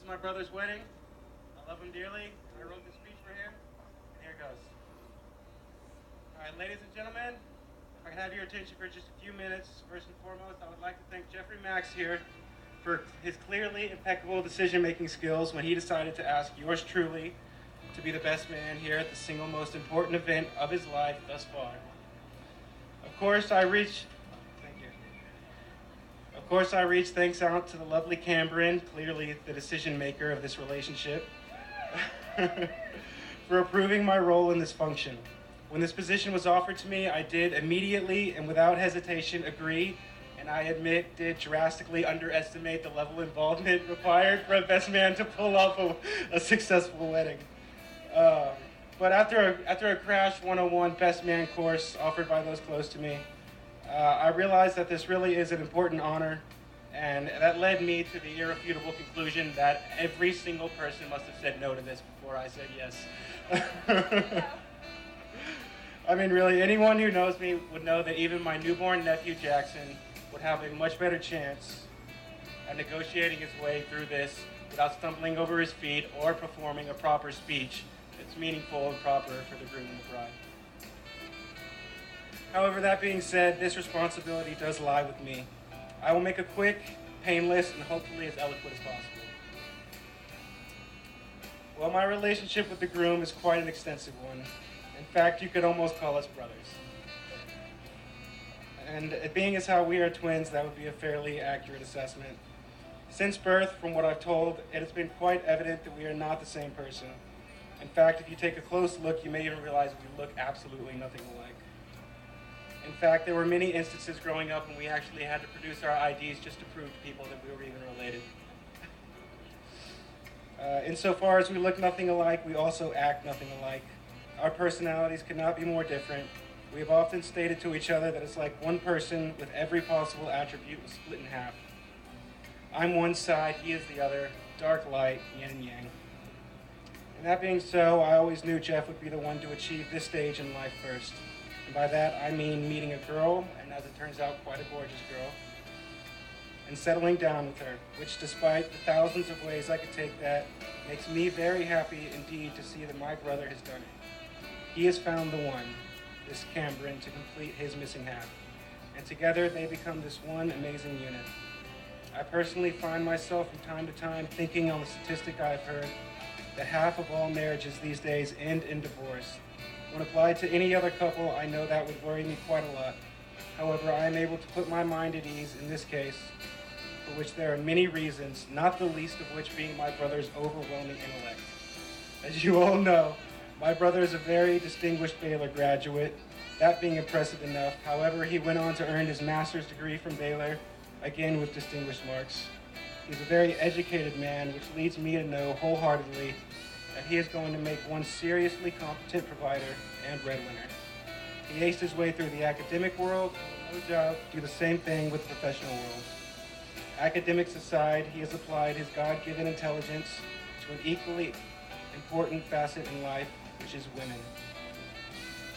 is my brother's wedding. I love him dearly. I wrote this speech for him. And here it goes. All right, ladies and gentlemen, if I can have your attention for just a few minutes. First and foremost, I would like to thank Jeffrey Max here for his clearly impeccable decision-making skills when he decided to ask yours truly to be the best man here at the single most important event of his life thus far. Of course, I reach thanks out to the lovely Cambrian, clearly the decision maker of this relationship, for approving my role in this function. When this position was offered to me, I did immediately and without hesitation agree, and I admit did drastically underestimate the level of involvement required for a best man to pull off a successful wedding. But after a Crash 101 best man course offered by those close to me, I realized that this really is an important honor, and that led me to the irrefutable conclusion that every single person must have said no to this before I said yes. I mean, really, anyone who knows me would know that even my newborn nephew Jackson would have a much better chance at negotiating his way through this without stumbling over his feet or performing a proper speech that's meaningful and proper for the groom and the bride. However, that being said, this responsibility does lie with me. I will make it quick, painless, and hopefully as eloquent as possible. Well, my relationship with the groom is quite an extensive one. In fact, you could almost call us brothers. And it being as how we are twins, that would be a fairly accurate assessment. Since birth, from what I've told, it has been quite evident that we are not the same person. In fact, if you take a close look, you may even realize we look absolutely nothing alike. In fact, there were many instances growing up when we actually had to produce our IDs just to prove to people that we were even related. Insofar as we look nothing alike, we also act nothing alike. Our personalities could not be more different. We have often stated to each other that it's like one person with every possible attribute was split in half. I'm one side, he is the other, dark, light, yin and yang. And that being so, I always knew Jeff would be the one to achieve this stage in life first. And by that, I mean meeting a girl, and as it turns out, quite a gorgeous girl, and settling down with her, which despite the thousands of ways I could take that, makes me very happy indeed to see that my brother has done it. He has found the one, this Cambrian, to complete his missing half. And together they become this one amazing unit. I personally find myself from time to time thinking on the statistic I've heard that half of all marriages these days end in divorce. When applied to any other couple, I know that would worry me quite a lot. However, I am able to put my mind at ease in this case, for which there are many reasons, not the least of which being my brother's overwhelming intellect. As you all know, my brother is a very distinguished Baylor graduate, that being impressive enough. However, he went on to earn his master's degree from Baylor, again with distinguished marks. He's a very educated man, which leads me to know wholeheartedly that he is going to make one seriously competent provider and breadwinner. He aced his way through the academic world and will no doubt do the same thing with the professional world. Academics aside, he has applied his God-given intelligence to an equally important facet in life, which is women.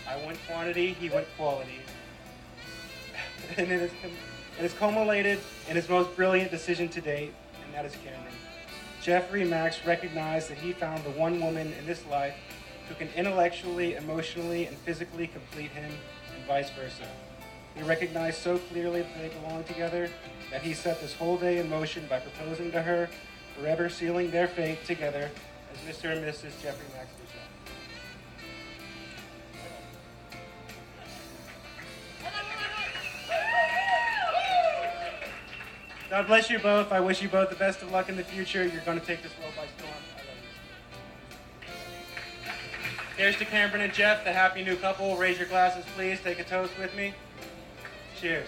I went quantity, he went quality. And it has culminated in his most brilliant decision to date, and that is Cameron. Jeffrey Max recognized that he found the one woman in this life who can intellectually, emotionally, and physically complete him, and vice versa. He recognized so clearly that they belong together that he set this whole day in motion by proposing to her, forever sealing their fate together as Mr. and Mrs. Jeffrey Max Bishop. God bless you both. I wish you both the best of luck in the future. You're going to take this world by storm. I love you. Here's to Cameron and Jeff, the happy new couple. Raise your glasses, please. Take a toast with me. Cheers.